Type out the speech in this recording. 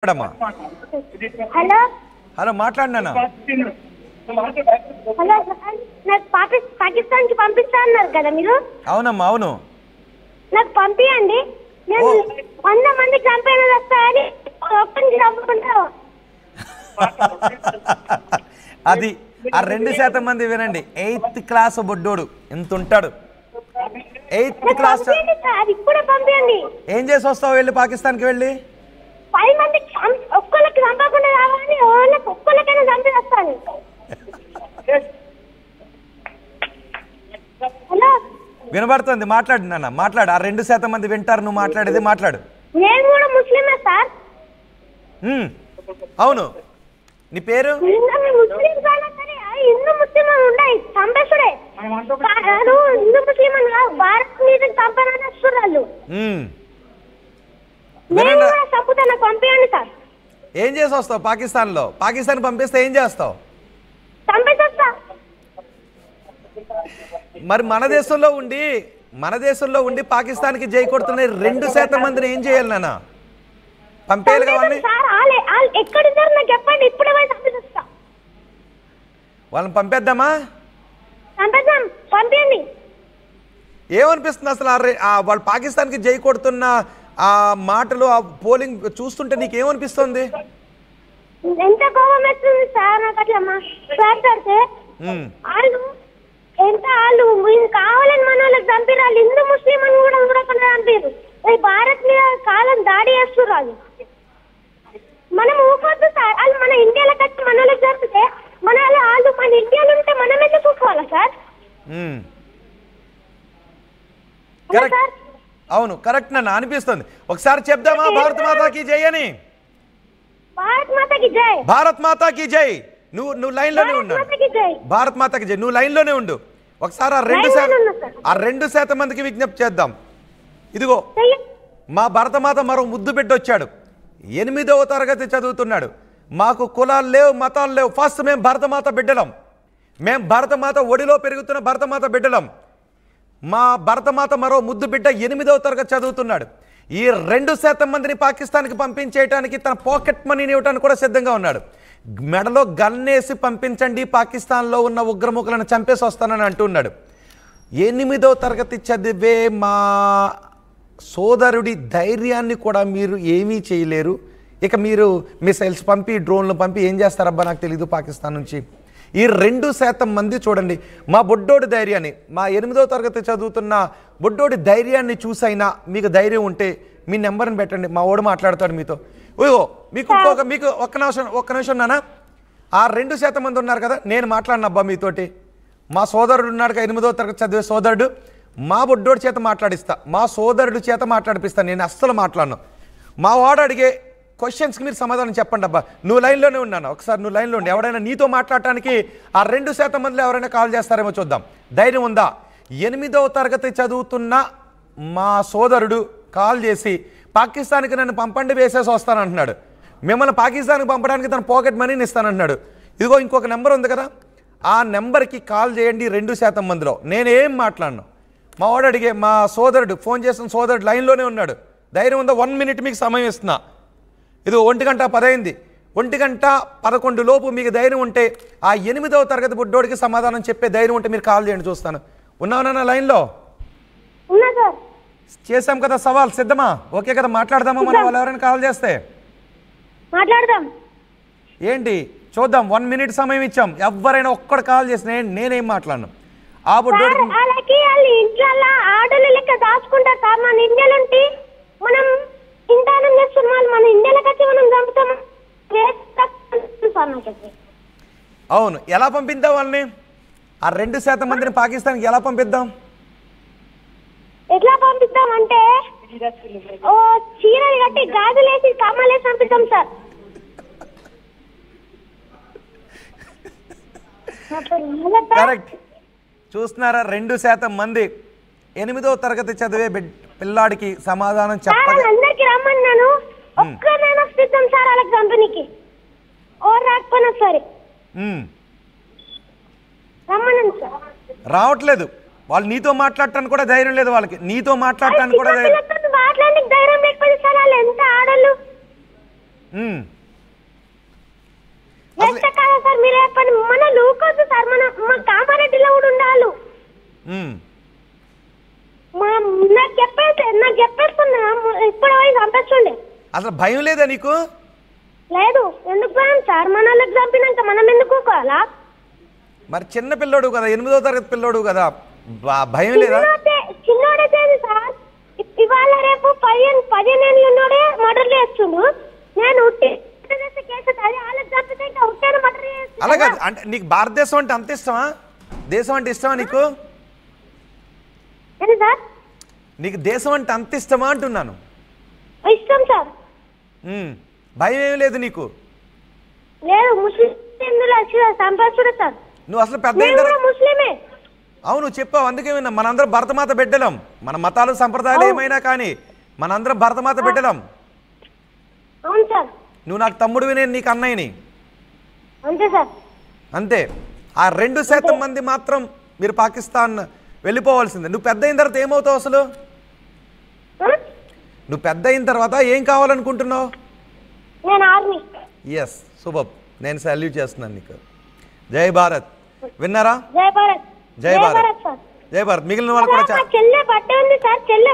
Hello hello మాట్లాడినా hello నాకు పాకిస్తాన్కి పంపిస్తా అన్నారు కదా మీరు. అవునమ్మా అవును నాకు పంపించండి. నేను 100 మంది చంపైన వస్తాయని ఒక్కరికి చంపుకుంటా. అది ఆ 2% మంది వినండి. 8th క్లాస్ బొడ్డోడు ఎంత ఉంటాడు. 8th క్లాస్ ఇప్పుడే పంపించండి. ఏం చేసి వస్తావు వెళ్ళి పాకిస్తాన్కి వెళ్ళి 10 మంది ఒక్కరికి చంపకుండా రావాలని ఒక్కరికైనా చంపి వస్తాను. హలో వినబడుతుంది మాట్లాడు నాన్న మాట్లాడు. ఆ 2% మంది వింటారు నువ్వు మాట్లాడేది మాట్లాడు. నేను కూడా ముస్లిమే సార్. అవును నీ పేరు ముస్లిం హిందూ ముస్లిం ఉన్నాయి చంపేసుడే హిందూ ముస్లిం భారత్ మీద చంపనని వస్తున్నారు. నేను కూడా చంపుతాను పంపించండి సార్. ఏం చేసి వస్తావు పాకిస్తాన్లో? పాకిస్తాన్ పంపిస్తే ఏం చేస్తావు? చంపేసొస్తా. మరి మన దేశంలో ఉండి పాకిస్తాన్కి జై కొడుతున్న 2% మందిని ఏం చేయాలి నాన్న? పంపేయాలి కావాలి. ఎక్కడున్నారు నాకు చెప్పండి, ఇప్పుడే పోయి చంపేసొస్తా. వాళ్ళని పంపేద్దామా? చంపేద్దాం పంపించండి. ఏమనిపిస్తుంది అసలు వాళ్ళు పాకిస్తాన్కి జై కొడుతున్న ఆ మాటలు ఆ పోలింగ్ చూస్తుంటే నీకేమనిపిస్తుంది? ఎంత కోపం వస్తుంది సార్ నాకు అట్లా మాట్లాడితే. వాళ్ళు కావాలని మన వాళ్ళకి చంపిరాళ్ళు. హిందూ ముస్లిం అని కూడా చంపారు. భారత్ మీద కాలం దాడి చేస్తున్నారు. మనం ఊపొద్దు సార్. వాళ్ళు మన ఇండియాలోకి వచ్చి మన వాళ్ళకి జరిపితే వాళ్ళు మన ఇండియాలో ఉంటే మనం ఎందుకు చూసుకోవాలా సార్? అవును కరెక్ట్ నన్ను అనిపిస్తుంది. ఒకసారి చెప్దామా భారత్ మాతాకి జై అని? భారత్ మాతాకి జై. భారత్ మాతాకి జై. నువ్వు లైన్ లోనే ఉన్నాడు. భారత్ మాతాకి జై. నువ్వు లైన్ లోనే ఉండు. ఒకసారి ఆ 2% మందికి విజ్ఞప్తి చేద్దాం. ఇదిగో మా భరతమాత మరో ముద్దు బిడ్డ వచ్చాడు. 8వ తరగతి చదువుతున్నాడు. మాకు కులాలు లేవు మతాలు లేవు. ఫస్ట్ మేము భరతమాత బిడ్డలం. మేము భరతమాత ఒడిలో పెరుగుతున్న భరతమాత బిడ్డలం. మా భరతమాత మరో ముద్దు బిడ్డ 8వ తరగతి చదువుతున్నాడు. ఈ 2% మందిని పాకిస్తాన్కి పంపించేయడానికి తన పాకెట్ మనీని ఇవ్వడానికి కూడా సిద్ధంగా ఉన్నాడు. మెడలో గన్నేసి పంపించండి, పాకిస్తాన్లో ఉన్న ఉగ్రముఖులను చంపేసి వస్తానని అంటున్నాడు. 8వ తరగతి చదివే మా సోదరుడి ధైర్యాన్ని కూడా మీరు ఏమీ చేయలేరు. ఇక మీరు మిసైల్స్ పంపి డ్రోన్లు పంపి ఏం చేస్తారబ్బా నాకు తెలీదు పాకిస్తాన్ నుంచి. ఈ 2% మంది చూడండి మా బొడ్డోడి ధైర్యాన్ని, మా 8వ తరగతి చదువుతున్న బొడ్డోడి ధైర్యాన్ని చూసైనా మీకు ధైర్యం ఉంటే మీ నెంబర్ని పెట్టండి, మా వాడు మాట్లాడతాడు మీతో. మీకు ఒక్క నిమిషం నాన్న. ఆ 2% మంది ఉన్నారు కదా, నేను మాట్లాడినబ్బా మీతోటి. మా సోదరుడు ఉన్నాడు 8వ తరగతి చదివే సోదరుడు. మా బొడ్డోడి చేత మాట్లాడిస్తా, మా సోదరుడి చేత మాట్లాడిపిస్తాను. నేను అస్సలు మాట్లాడను. మా వాడు అడిగే క్వశ్చన్స్కి మీరు సమాధానం చెప్పండి అబ్బా. నువ్వు లైన్లోనే ఉన్నాను. ఒకసారి నువ్వు లైన్లో ఉండి ఎవరైనా నీతో మాట్లాడటానికి ఆ 2% మందిలో ఎవరైనా కాల్ చేస్తారేమో చూద్దాం. ధైర్యం ఉందా? 8వ తరగతి చదువుతున్న మా సోదరుడు కాల్ చేసి పాకిస్తాన్కి నన్ను పంపండి వేసేసి వస్తానంటున్నాడు. మిమ్మల్ని పాకిస్తాన్కి పంపడానికి తన పాకెట్ మనీని ఇస్తానంటున్నాడు. ఇదిగో ఇంకొక నెంబర్ ఉంది కదా, ఆ నెంబర్కి కాల్ చేయండి. 2% మందిలో నేనేం మాట్లాడను. మా వాడు అడిగే మా సోదరుడు ఫోన్ చేసిన సోదరుడు లైన్లోనే ఉన్నాడు. ధైర్యం ఉందా? 1 మినిట్ మీకు సమయం ఇస్తున్నా. ఇది 1:10 అయింది. 1:11 లోపు మీకు ధైర్యం ఉంటే ఆ 8వ తరగతి బుడ్డోడికి సమాధానం చెప్పే ధైర్యం ఉంటే మీరు కాల్ చేయండి చూస్తాను. ఉన్నావునా లైన్లో? చేసాం కదా సవాల్, సిద్ధమా? ఓకే కదా, మాట్లాడదామా మనం వాళ్ళు ఎవరైనా కాల్ చేస్తే? మాట్లాడదాం. ఏంటి చూద్దాం. 1 మినిట్ సమయం ఇచ్చాం. ఎవరైనా ఒక్కడు కాల్ చేసిన నేనేం మాట్లాడను. ఆ బుడ్డోడికి ఆడలు లెక్క దాచుకుంటారు సార్. మన ఇండియాలో ఉంటే మనం ఇంటానం చేస్తున్నాం, మన ఇండియాలోకి వచ్చి మనం చంపుతాం. అవును, ఎలా పంపిద్దాం వాళ్ళని? ఆ 2% మందిని పాకిస్తాన్కి ఎలా పంపిద్దాం? ఎట్లా పంపిద్దాం అంటే చీరలు కట్టి గాజులేసి కమ్మలేసి పంపిద్దాం సార్. కరెక్ట్. చూస్తున్నారా? 2% మంది 8వ తరగతి చదివే పిల్లాడికి సమాధానం చెప్పాలి. అందరికి రమ్మన్నాను, ఒక్కరైనా సిద్ధం సార్ వాళ్ళకి కంపెనీకి. రాకపోయినా సరే రమ్మన్నాను సార్. రావట్లేదు వాళ్ళు. నీతో మాట్లాడటానికి కూడా ధైర్యం లేదు వాళ్ళకి. నీతో మాట్లాడటానికి కూడా ధైర్యం లేకపోతే సార్ వాళ్ళు ఎంత ఆడలు ఉమ్. వేస్ట్ కాదా సార్ మీరు చెప్పండి. మన లూకొద్దు సార్, మన కామారెడ్డిలో కూడా ఉండాలి. ఉమ్. నాకు చెప్పేస్తున్నా ఇప్పుడు పోయి చంపేస్తుండే. అసలు భయం లేదా నీకు? లేదు. ఎందుకు భయం సార్? మన వాళ్ళకి చంపినాక మనం ఎందుకు ఊకోవాలా? మరి చిన్న పిల్లోడు కదా, 8వ తరగతి పిల్లోడు కదా, భయం లేదా? చిన్నోడే చేది సార్. ఇవాళ రేపు 15 ఏళ్ళు ఉన్నోడే మర్డర్ చేస్తుండు. నేను అలాగే అంటే నీకు భారతదేశం అంటే అంత ఇష్టమా? దేశం అంటే ఇష్టమా నీకు? నీకు దేశం అంటే అంత ఇష్టమా అంటున్నాను. ఇష్టం సార్. భయం ఏమి లేదు నీకు? లేదు. సార్ నువ్వు అసలు పెద్ద ముస్లిమే. అవును చెప్పావు, అందుకే విన్నా. మనందరం భరతమాత బిడ్డలం. మన మతాలు సంప్రదాయాలు ఏమైనా కానీ మనందరం భరతమాత బిడ్డలం. అవును సార్. నువ్వు నాకు తమ్ముడివి, నేను నీకు అన్నయ్యని. అంతే సార్. అంతే. ఆ 2% మంది మాత్రం మీరు పాకిస్తాన్ వెళ్ళిపోవాల్సిందే. నువ్వు పెద్ద అయిన తర్వాత ఏమవుతావు అసలు? నువ్వు పెద్ద అయిన తర్వాత ఏం కావాలనుకుంటున్నావు? నేను ఆర్మీ. Yes, super. నేను సాల్యూట్ చేస్తున్నాను నీకు. జై భారత్. విన్నారా? జై భారత్. జై భారత్. జై భారత్. మిగిలిన వాళ్ళు కూడా చెల్లె బర్త్డే ఉంది సార్. చెల్లె